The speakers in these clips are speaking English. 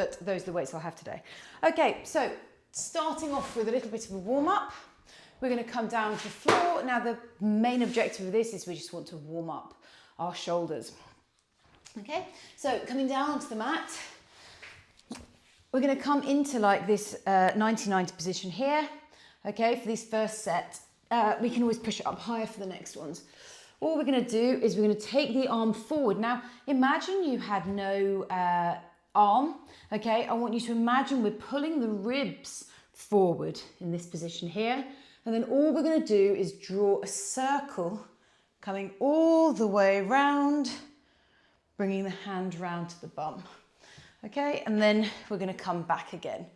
but those are the weights I'll have today. Okay, so starting off with a little bit of a warm-up. We're going to come down to the floor. Now the main objective of this is we just want to warm up our shoulders. Okay, so coming down onto the mat, we're going to come into like this 90-90 position here. Okay, for this first set. We can always push it up higher for the next ones. All we're going to do is we're going to take the arm forward. Now imagine you had no arm. Okay, I want you to imagine we're pulling the ribs forward in this position here. And then all we're going to do is draw a circle coming all the way round, bringing the hand round to the bum. Okay, and then we're going to come back again.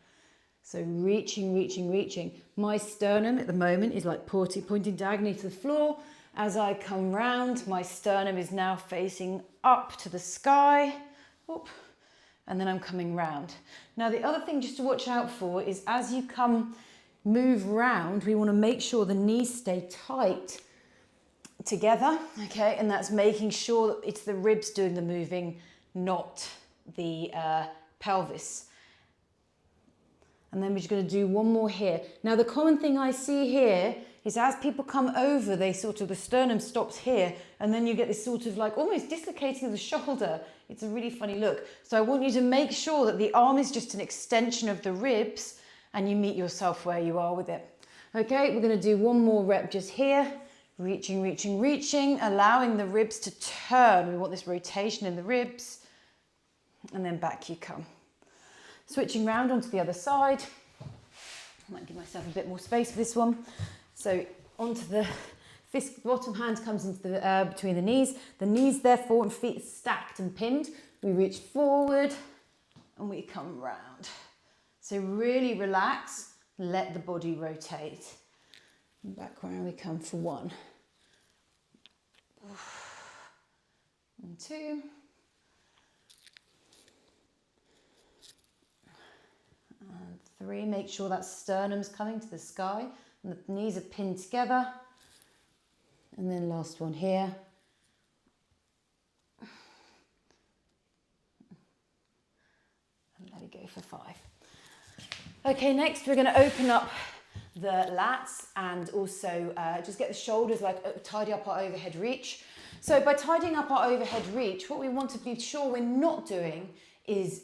So reaching, reaching, reaching. My sternum at the moment is like pointing diagonally to the floor. As I come round, my sternum is now facing up to the sky. Oop. And then I'm coming round. Now the other thing just to watch out for is as you move round, we want to make sure the knees stay tight together, okay? And that's making sure that it's the ribs doing the moving, not the pelvis. And then we're just going to do one more here. Now the common thing I see here is as people come over, the sternum stops here, and then you get this sort of like almost dislocating of the shoulder. It's a really funny look. So I want you to make sure that the arm is just an extension of the ribs and you meet yourself where you are with it. Okay, we're going to do one more rep just here. Reaching, reaching, reaching, allowing the ribs to turn. We want this rotation in the ribs. And then back you come. Switching round onto the other side. I might give myself a bit more space for this one. So onto the fist, bottom hand comes into the between the knees. The knees therefore and feet stacked and pinned. We reach forward and we come round. So really relax, let the body rotate. And back round we come for 1. And 2. And 3. Make sure that sternum's coming to the sky and the knees are pinned together. And then last one here. And let it go for 5. Okay, next we're going to open up the lats and also just get the shoulders tidy up our overhead reach. So by tidying up our overhead reach, what we want to be sure we're not doing is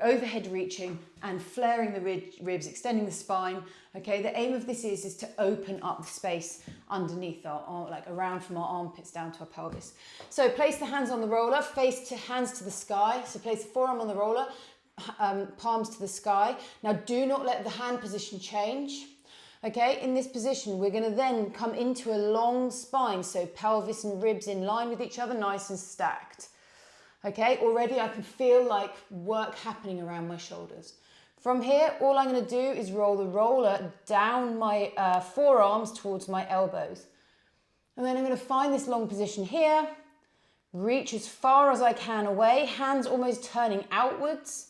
overhead reaching and flaring the ribs, extending the spine. Okay, the aim of this is to open up the space underneath our arm, like around from our armpits down to our pelvis. So place the hands on the roller, hands to the sky. So place the forearm on the roller, palms to the sky. Now do not let the hand position change. Okay, in this position we're going to then come into a long spine, so pelvis and ribs in line with each other, nice and stacked. Okay, already I can feel like work happening around my shoulders. From here, all I'm going to do is roll the roller down my forearms towards my elbows. And then I'm going to find this long position here, reach as far as I can away, hands almost turning outwards.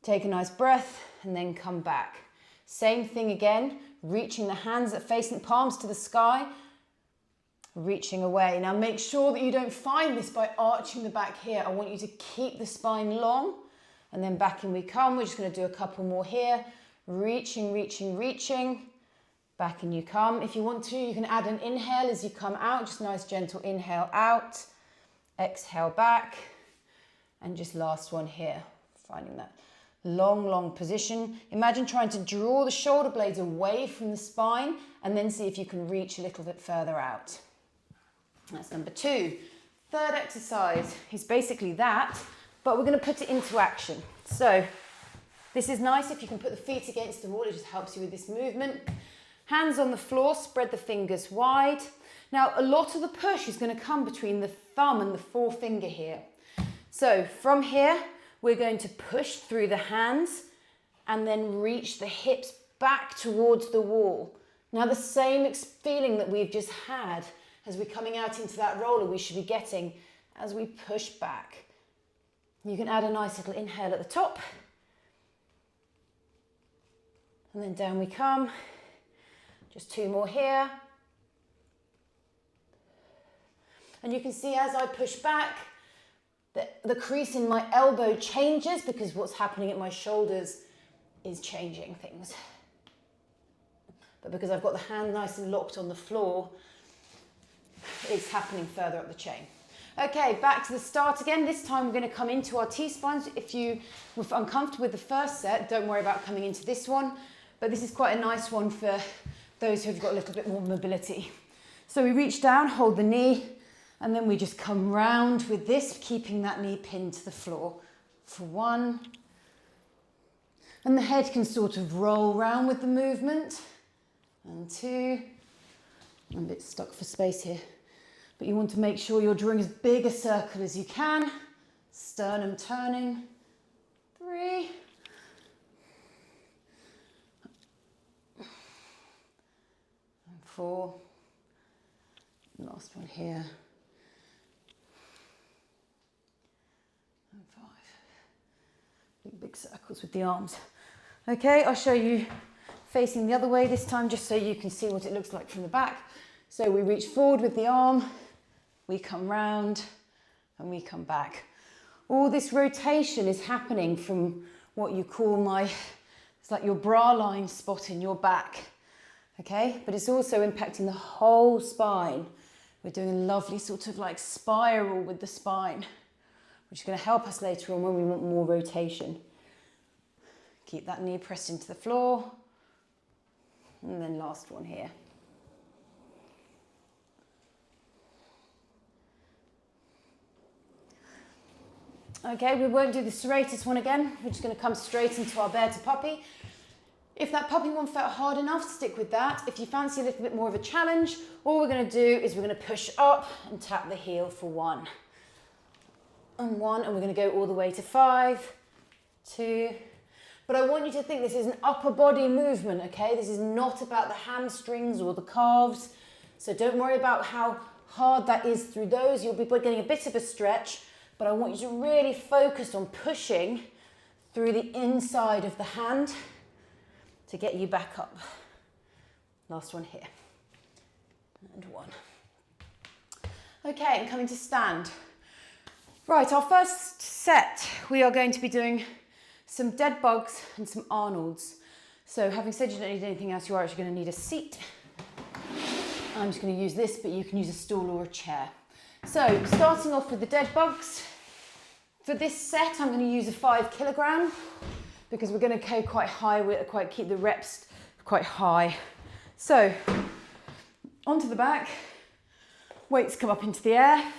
Take a nice breath and then come back. Same thing again, reaching the hands that facing palms to the sky, reaching away. Now make sure that you don't find this by arching the back here. I want you to keep the spine long and then back in we come. We're just going to do a couple more here. Reaching, reaching, reaching. Back in you come. If you want to, you can add an inhale as you come out. Just a nice gentle inhale out. Exhale back. And just last one here. Finding that long, long position. Imagine trying to draw the shoulder blades away from the spine and then see if you can reach a little bit further out. That's number 2. Third exercise is basically that, but we're going to put it into action. So this is nice if you can put the feet against the wall. It just helps you with this movement. Hands on the floor, spread the fingers wide. Now a lot of the push is going to come between the thumb and the forefinger here. So from here, we're going to push through the hands and then reach the hips back towards the wall. Now the same feeling that we've just had as we're coming out into that roller, we should be getting as we push back. You can add a nice little inhale at the top. And then down we come. Just 2 more here. And you can see as I push back, the crease in my elbow changes because what's happening at my shoulders is changing things. But because I've got the hand nice and locked on the floor, it's happening further up the chain. Okay, back to the start again. This time we're going to come into our T-spines. If you were uncomfortable with the first set, don't worry about coming into this one. But this is quite a nice one for those who've got a little bit more mobility. So we reach down, hold the knee, and then we just come round with this, keeping that knee pinned to the floor for 1. And the head can sort of roll round with the movement. And 2. I'm a bit stuck for space here. But you want to make sure you're drawing as big a circle as you can. Sternum turning. 3. And 4. Last one here. And 5. Big circles with the arms. Okay, I'll show you facing the other way this time, just so you can see what it looks like from the back. So we reach forward with the arm, we come round, and we come back. All this rotation is happening from what you call it's like your bra line spot in your back, okay? But it's also impacting the whole spine. We're doing a lovely sort of like spiral with the spine, which is going to help us later on when we want more rotation. Keep that knee pressed into the floor. And then last one here. Okay, we won't do the serratus one again. We're just going to come straight into our bear to puppy. If that puppy one felt hard enough, stick with that. If you fancy a little bit more of a challenge, all we're going to do is we're going to push up and tap the heel for 1. And 1, and we're going to go all the way to 5, 2. But I want you to think this is an upper body movement, okay? This is not about the hamstrings or the calves. So don't worry about how hard that is through those. You'll be getting a bit of a stretch, but I want you to really focus on pushing through the inside of the hand to get you back up. Last one here. And 1. Okay, and coming to stand. Right, our first set, we are going to be doing some dead bugs and some Arnolds. So having said you don't need anything else, you are actually going to need a seat. I'm just going to use this, but you can use a stool or a chair. So starting off with the dead bugs. For this set, I'm going to use a 5 kilogram because we're going to go quite high, keep the reps quite high. So onto the back, weights come up into the air.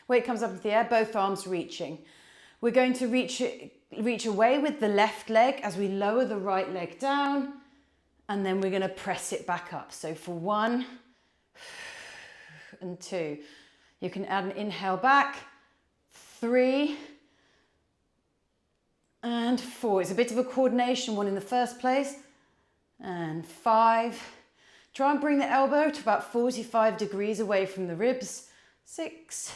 Weight comes up into the air, both arms reaching. We're going to reach away with the left leg as we lower the right leg down, and then we're going to press it back up. So for 1 and 2, you can add an inhale back, 3 and 4. It's a bit of a coordination one in the first place, and 5. Try and bring the elbow to about 45 degrees away from the ribs. 6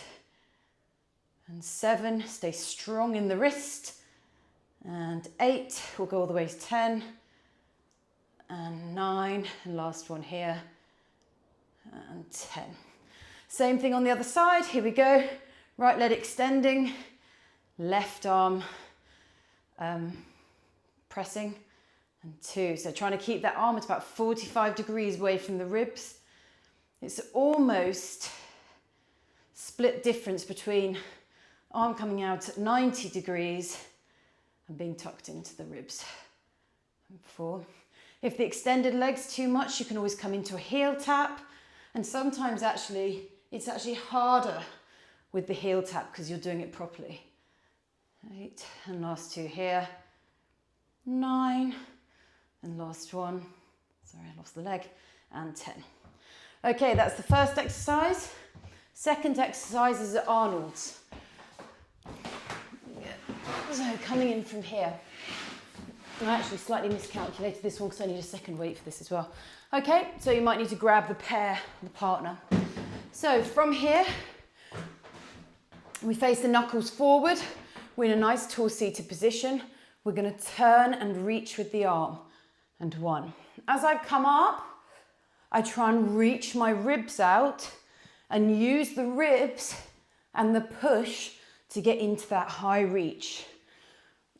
and 7, stay strong in the wrist. And 8, we'll go all the way to 10. And 9, and last one here. And 10. Same thing on the other side, here we go. Right leg extending, left arm pressing, and 2. So trying to keep that arm at about 45 degrees away from the ribs. It's almost split difference between arm coming out at 90 degrees and being tucked into the ribs. And 4. If the extended leg's too much, you can always come into a heel tap. And sometimes it's actually harder with the heel tap because you're doing it properly. 8, and last 2 here. 9, and last one. Sorry, I lost the leg. And 10. Okay, that's the first exercise. Second exercise is Arnold's. So coming in from here. I actually slightly miscalculated this one because I need a second weight for this as well. Okay, so you might need to grab the partner. So from here, we face the knuckles forward. We're in a nice tall seated position. We're going to turn and reach with the arm. And 1. As I come up, I try and reach my ribs out and use the ribs and the push to get into that high reach,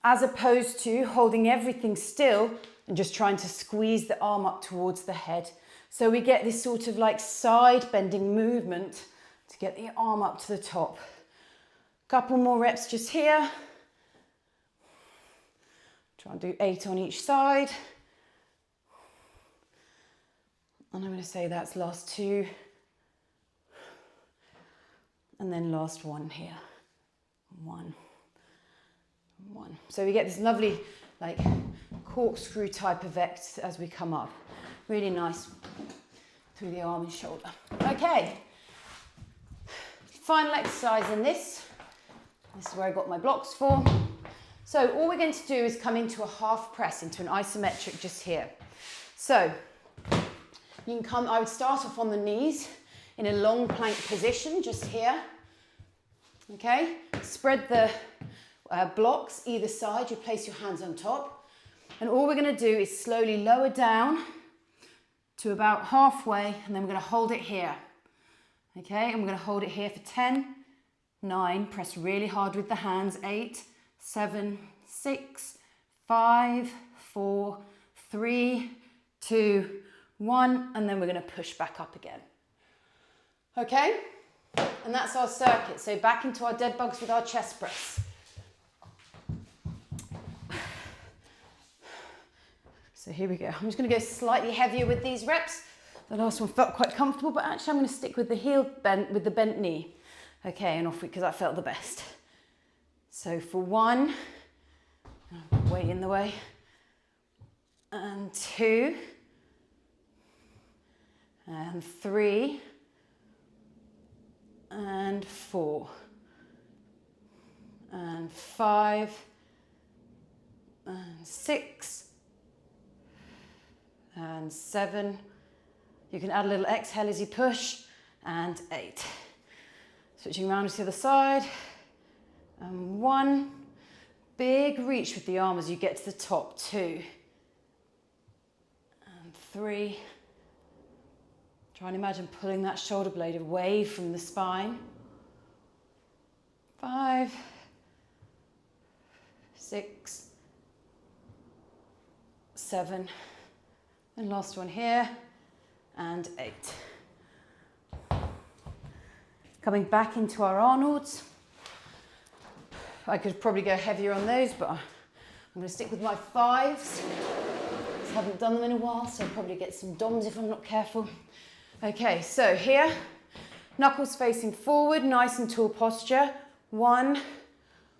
as opposed to holding everything still and just trying to squeeze the arm up towards the head. So we get this sort of like side bending movement to get the arm up to the top. Couple more reps just here. Try and do 8 on each side. And I'm going to say that's last 2. And then last 1 here. 1. 1. So we get this lovely like corkscrew type effect as we come up. Really nice through the arm and shoulder. Okay. Final exercise in this. This is where I got my blocks for. So all we're going to do is come into a half press, into an isometric just here. So you can come, I would start off on the knees in a long plank position just here. Okay, spread the blocks either side, you place your hands on top. And all we're going to do is slowly lower down to about halfway, and then we're going to hold it here. Okay, and we're going to hold it here for 10, 9, press really hard with the hands, 8, 7, 6, 5, 4, 3, 2, 1, and then we're going to push back up again. Okay, and that's our circuit. So back into our dead bugs with our chest press. So here we go. I'm just going to go slightly heavier with these reps. The last one felt quite comfortable, but actually I'm going to stick with the heel bent, with the bent knee. Okay, and off because that felt the best. So for 1, weight in the way, and 2, and 3, and 4, and 5, and 6, and 7. You can add a little exhale as you push, and 8. Switching around to the other side, and 1. Big reach with the arm as you get to the top, 2, and 3. Try and imagine pulling that shoulder blade away from the spine. 5, 6, 7, and last one here, and 8. Coming back into our Arnolds. I could probably go heavier on those, but I'm going to stick with my 5s. I haven't done them in a while, so I'll probably get some DOMs if I'm not careful. Okay, so here, knuckles facing forward, nice and tall posture. 1,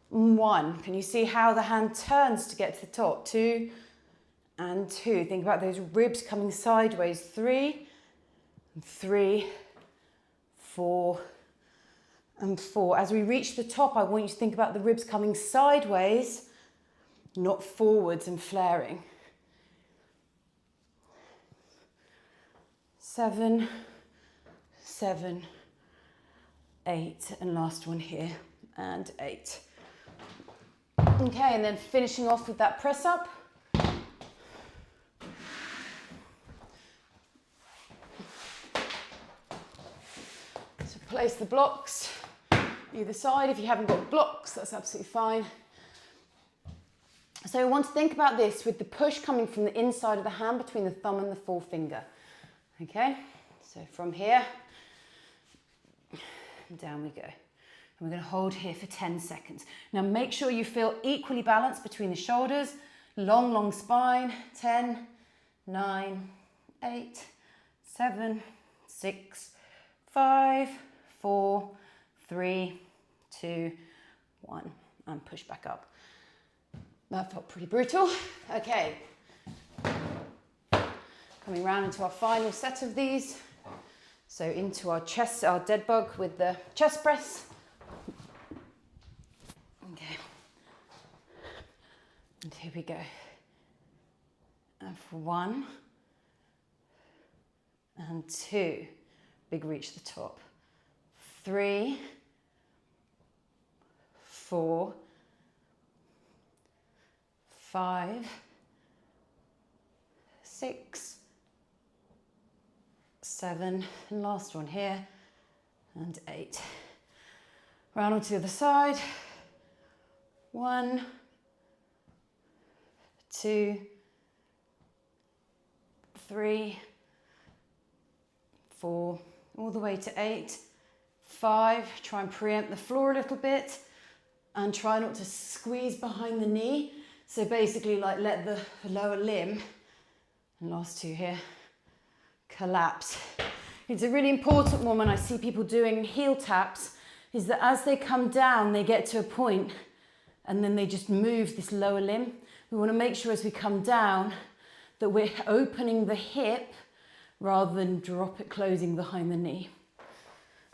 1. Can you see how the hand turns to get to the top? 2, and 2. Think about those ribs coming sideways. 3, and 3, 4, and 4. As we reach the top, I want you to think about the ribs coming sideways, not forwards and flaring. 7, 7, 8, and last one here, and 8. Okay, and then finishing off with that press up. So place the blocks either side. If you haven't got blocks, that's absolutely fine. So I want to think about this with the push coming from the inside of the hand between the thumb and the forefinger. Okay, so from here, down we go. And we're going to hold here for 10 seconds. Now make sure you feel equally balanced between the shoulders, long, long spine. 10, 9, 8, 7, 6, 5, 4, 3, 2, 1, and push back up. That felt pretty brutal. Okay. Coming round into our final set of these. So into our chest, our dead bug with the chest press. Okay. And here we go. And for 1, and 2, big reach to the top. 3, 4, 5, 6, 7, and last one here, and 8. Round onto the other side. 1, 2, 3, 4, all the way to 8, 5. Try and preempt the floor a little bit and try not to squeeze behind the knee. So basically like let the lower limb, and last 2 here, collapse. It's a really important one when I see people doing heel taps, is that as they come down, they get to a point and then they just move this lower limb. We want to make sure as we come down that we're opening the hip rather than closing behind the knee.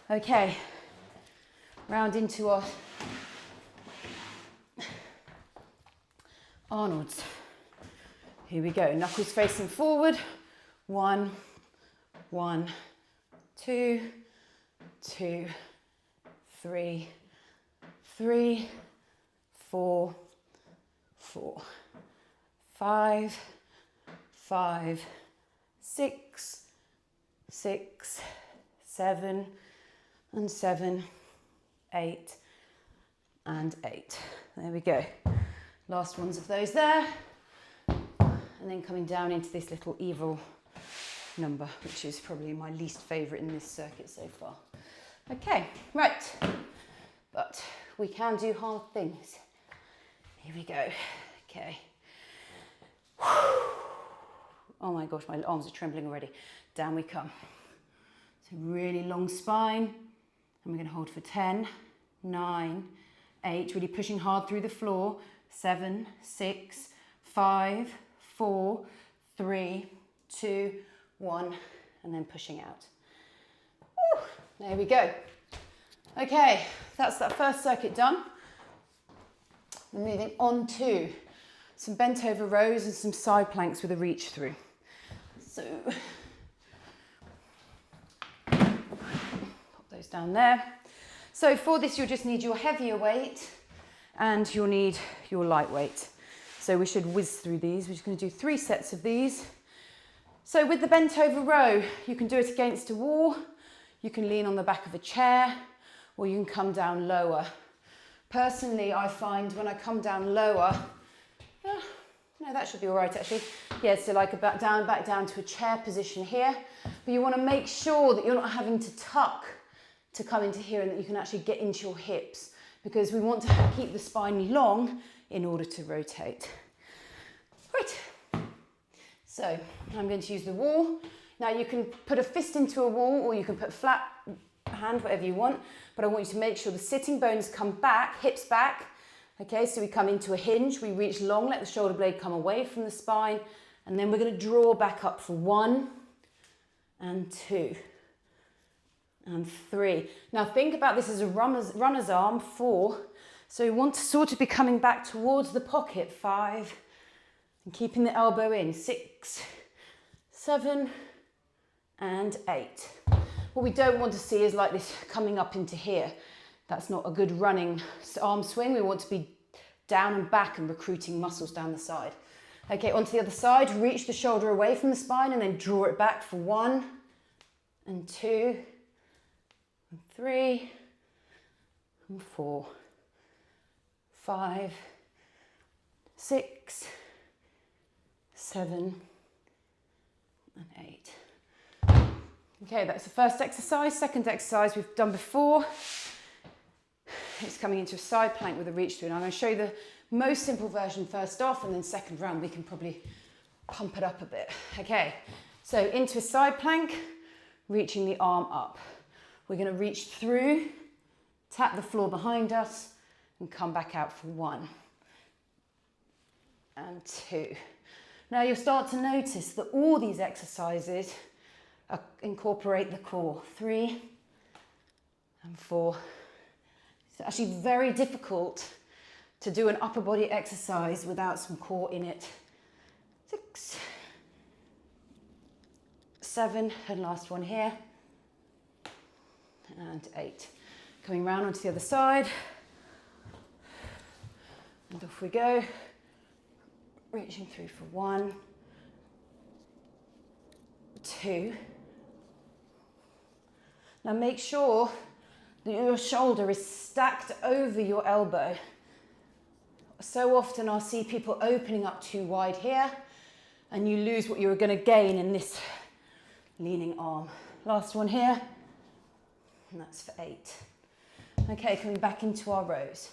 Okay, round into our Arnold's. Here we go, knuckles facing forward. 1, 1, 2, 2, 3, 3, 4, 4, 5, 5, 6, 6, 7, and 7, 8, and 8. There we go. Last ones of those there. And then coming down into this little evil number, which is probably my least favourite in this circuit so far. Okay, right. But we can do hard things. Here we go. Okay. Oh my gosh, my arms are trembling already. Down we come. So really long spine. And we're going to hold for 10, 9, 8. Really pushing hard through the floor. 7, 6, 5, 4, 3, 2, 1. And then pushing out. Woo, there we go. Okay, that's that first circuit done. We're moving on to some bent over rows and some side planks with a reach through. So, pop those down there. So for this, you'll just need your heavier weight and you'll need your light weight. So we should whiz through these. We're just going to do 3 sets of these. So with the bent over row, you can do it against a wall, you can lean on the back of a chair, or you can come down lower. Personally, I find when I come down lower, no, that should be all right actually. Yeah, so like back down to a chair position here. But you want to make sure that you're not having to tuck to come into here and that you can actually get into your hips, because we want to keep the spine long in order to rotate. Right, so I'm going to use the wall. Now you can put a fist into a wall or you can put flat hand, whatever you want, but I want you to make sure the sitting bones come back, hips back. Okay, so we come into a hinge, we reach long, let the shoulder blade come away from the spine, and then we're going to draw back up for 1 and 2 and 3. Now think about this as a runner's arm, 4. So you want to sort of be coming back towards the pocket, 5, and keeping the elbow in, 6, 7, and 8. What we don't want to see is like this coming up into here. That's not a good running arm swing. We want to be down and back and recruiting muscles down the side. Okay, onto the other side, reach the shoulder away from the spine and then draw it back for 1 and 2 and 3 and 4, 5, 6, 7, and 8. Okay, that's the first exercise. Second exercise we've done before. It's coming into a side plank with a reach through. And I'm going to show you the most simple version first off, and then second round we can probably pump it up a bit. Okay, so into a side plank, reaching the arm up. We're going to reach through, tap the floor behind us, and come back out for 1 and 2. Now you'll start to notice that all these exercises incorporate the core. 3 and 4. It's actually very difficult to do an upper body exercise without some core in it. 6, 7, and last one here, and 8. Coming round onto the other side, and off we go. Reaching through for 1, 2. Now make sure that your shoulder is stacked over your elbow. So often I'll see people opening up too wide here, and you lose what you were going to gain in this leaning arm. Last one here, and that's for 8. Okay, coming back into our rows.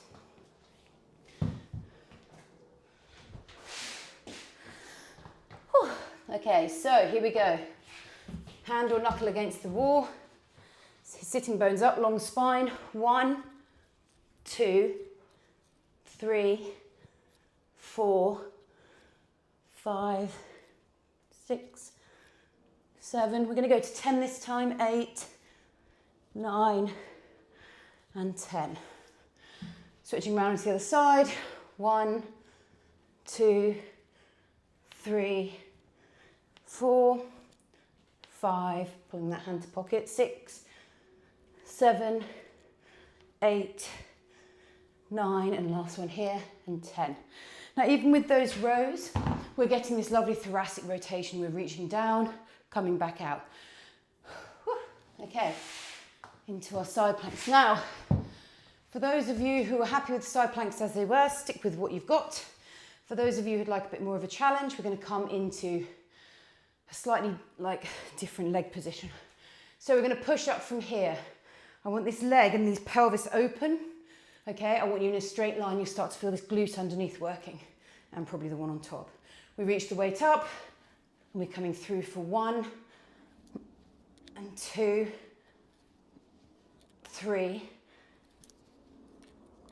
Whew. Okay, so here we go. Hand or knuckle against the wall. Sitting bones up, long spine. 1, 2, 3, 4, 5, 6, 7. We're going to go to 10 this time. 8, 9, and 10. Switching around to the other side. 1, 2, 3, 4, 5. Pulling that hand to pocket. 6, 7, 8, 9, and last one here, and 10. Now, even with those rows, we're getting this lovely thoracic rotation. We're reaching down, coming back out. Okay, into our side planks. Now, for those of you who are happy with the side planks as they were, stick with what you've got. For those of you who'd like a bit more of a challenge, we're going to come into a slightly different leg position. So we're going to push up from here. I want this leg and this pelvis open. Okay, I want you in a straight line. You start to feel this glute underneath working, and probably the one on top. We reach the weight up, and we're coming through for 1, and 2, 3,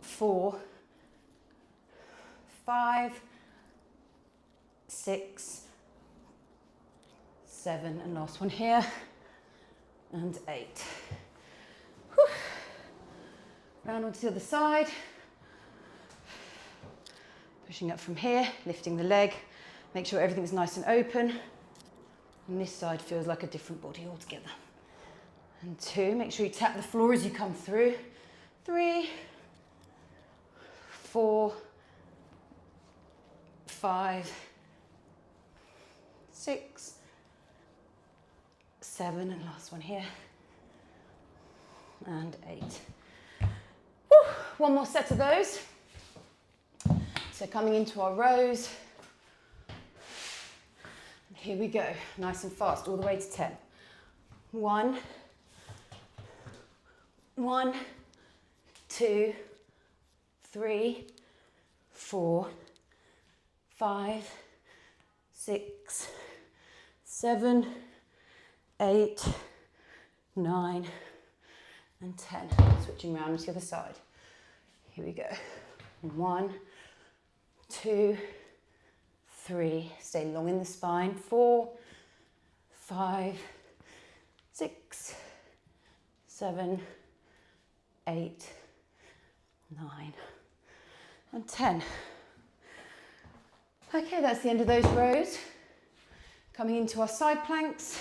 4, 5, 6, 7, and last one here, and 8. Whew. Round onto the other side. Pushing up from here, lifting the leg. Make sure everything's nice and open. And this side feels like a different body altogether. And 2, make sure you tap the floor as you come through. 3, 4, 5, 6, 7, and last one here, and 8. Woo. One more set of those. So coming into our rows. And here we go, nice and fast, all the way to 10. 1, 1, 2, 3, 4, 5, 6, 7, 8, 9, and 10. Switching around to the other side. Here we go. 1, 2, 3. Stay long in the spine. 4, 5, 6, 7, 8, 9, and 10. Okay, that's the end of those rows. Coming into our side planks.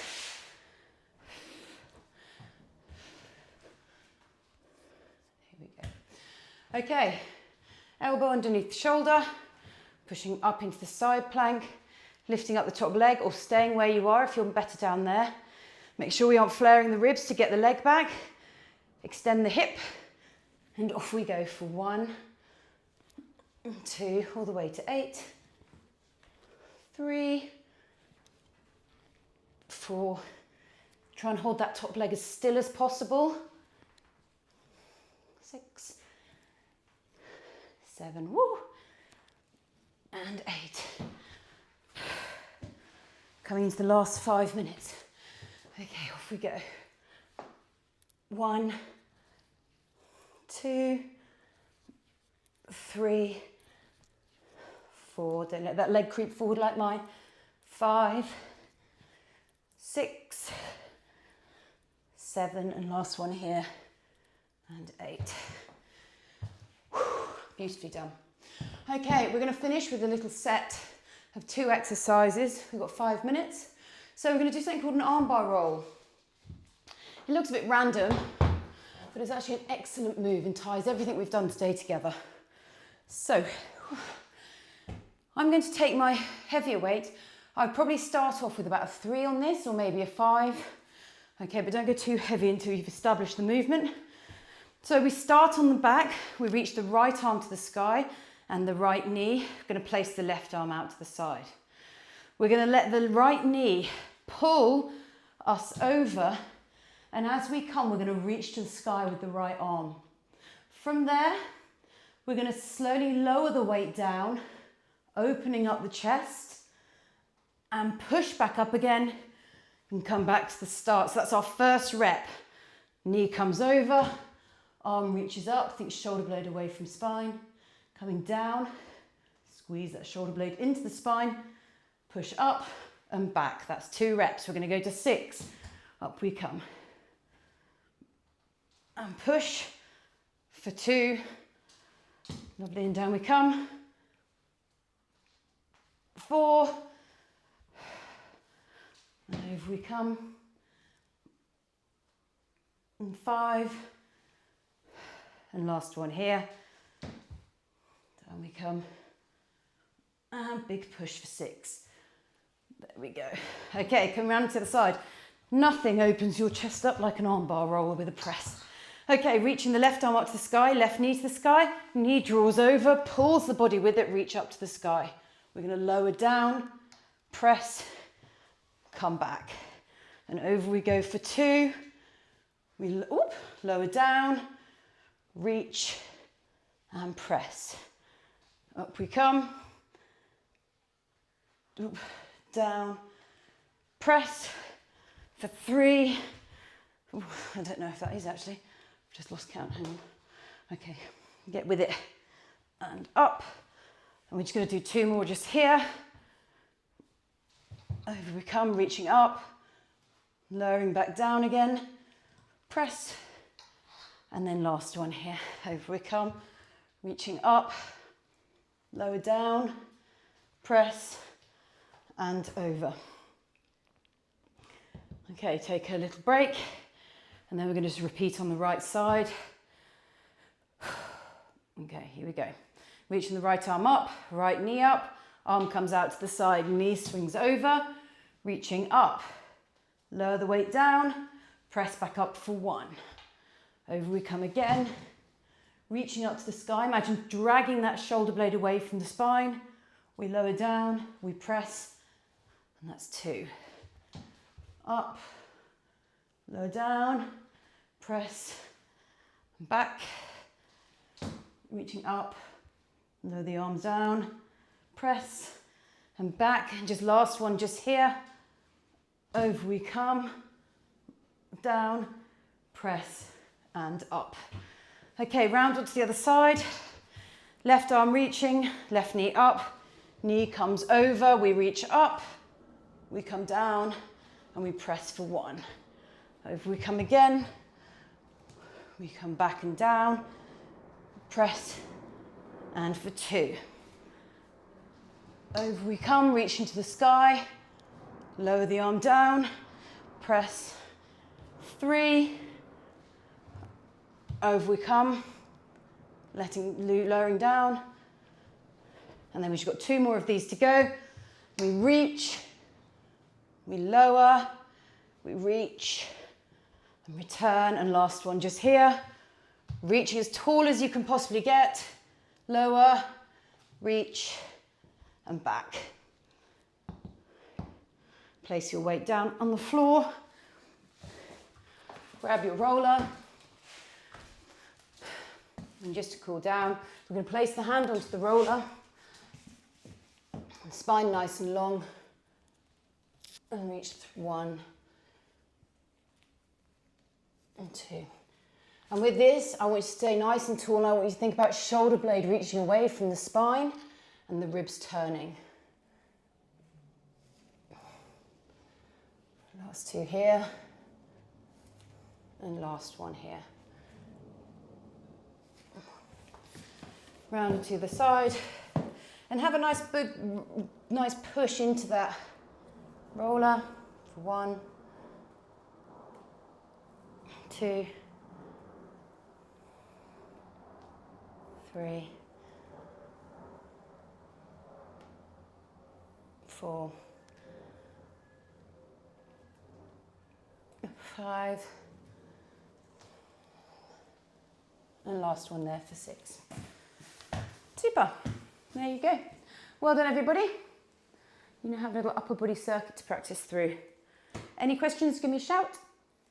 Here we go. Okay, elbow underneath the shoulder, pushing up into the side plank, lifting up the top leg or staying where you are if you're better down there. Make sure we aren't flaring the ribs to get the leg back. Extend the hip, and off we go for 1, 2, all the way to 8, 3, 4. Try and hold that top leg as still as possible. 6, 7, woo, and 8. Coming into the last 5 minutes. Okay, off we go. 1, 2, 3, 4. Don't let that leg creep forward like mine. 5, 6, 7, and last one here, and 8. Whew, beautifully done. Okay, we're going to finish with a little set of 2 exercises. We've got 5 minutes. So we're going to do something called an armbar roll. It looks a bit random, but it's actually an excellent move and ties everything we've done today together. So I'm going to take my heavier weight. I'd probably start off with about a 3 on this, or maybe a 5. Okay, but don't go too heavy until you've established the movement. So we start on the back, we reach the right arm to the sky and the right knee. We're going to place the left arm out to the side. We're going to let the right knee pull us over, and as we come, we're going to reach to the sky with the right arm. From there, we're going to slowly lower the weight down, opening up the chest, and push back up again and come back to the start. So that's our first rep. Knee comes over, arm reaches up, think shoulder blade away from spine, coming down, squeeze that shoulder blade into the spine, push up and back. That's 2 reps. We're going to go to 6. Up we come. And push for 2. Lovely, and down we come. 4. And over we come. And 5. And last one here. Down we come. And big push for 6. There we go. Okay, come round to the side. Nothing opens your chest up like an armbar roller with a press. Okay, reaching the left arm up to the sky, left knee to the sky, knee draws over, pulls the body with it, reach up to the sky. We're going to lower down, press, come back. And over we go for 2. We lower down, reach, and press. Up we come. Down, press for 3. Ooh, I don't know if that is actually. I've just lost count. Hang on. Okay, get with it. And up. And we're just going to do 2 more just here. Over we come, reaching up, lowering back down again. Press. And then last one here. Over we come, reaching up, lower down, press, and over. Okay, take a little break, and then we're going to just repeat on the right side. Okay, here we go. Reaching the right arm up, right knee up, arm comes out to the side, knee swings over, reaching up. Lower the weight down, press back up for 1. Over we come again, reaching up to the sky. Imagine dragging that shoulder blade away from the spine. We lower down, we press, and that's 2. Up, lower down, press, back, reaching up, lower the arms down, press, and back. And just last one just here. Over we come, down, press, and up. Okay, round onto the other side. Left arm reaching, left knee up, knee comes over, we reach up, we come down, and we press for 1. Over we come again, we come back and down, press, and for 2. Over we come, reaching to the sky, lower the arm down, press, 3. Over we come, lowering down, and then we've just got 2 more of these to go. We reach, we lower, we reach, and return, and last one just here. Reaching as tall as you can possibly get, lower, reach, and back. Place your weight down on the floor, grab your roller, and just to cool down, we're going to place the hand onto the roller, spine nice and long, and reach 1 and 2. And with this, I want you to stay nice and tall, and I want you to think about shoulder blade reaching away from the spine and the ribs turning. Last 2 here, and last one here. Round to the side, and have a nice push into that roller for 1, 2, 3, 4, 5, And last one there for 6. Super. There you go. Well done, everybody. You now have a little upper body circuit to practice through. Any questions, give me a shout.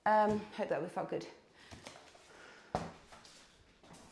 Hope that felt good.